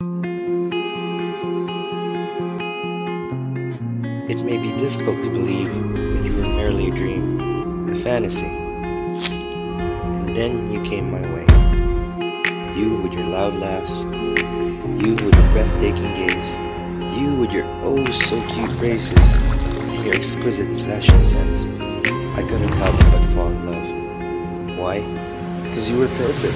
It may be difficult to believe, but you were merely a dream, a fantasy. And then you came my way. You with your loud laughs, you with your breathtaking gaze, you with your oh so cute braces, and your exquisite fashion sense. I couldn't help but fall in love. Why? Because you were perfect.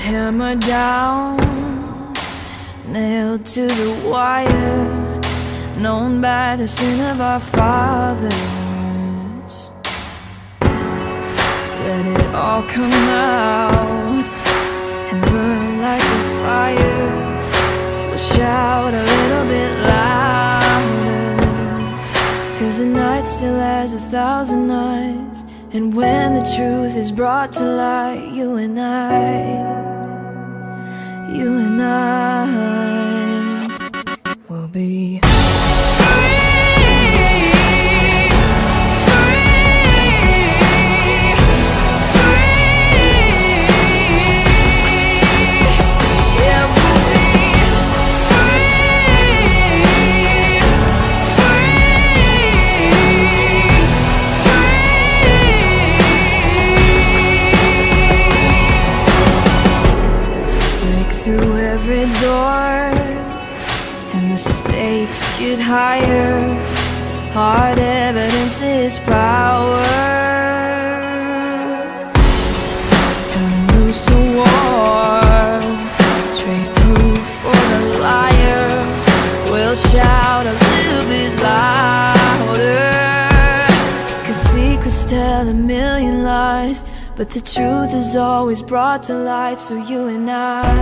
Hammer down, nailed to the wire, known by the sin of our fathers. Let it all come out and burn like a fire. We'll shout a little bit louder, 'cause the night still has 1,000 eyes. And when the truth is brought to light, you and I will be through every door, and the stakes get higher. Hard evidence is power. Turn loose a war, trade proof for the liar. We'll shout a little bit louder, 'cause secrets tell a million lies, but the truth is always brought to light. So you and I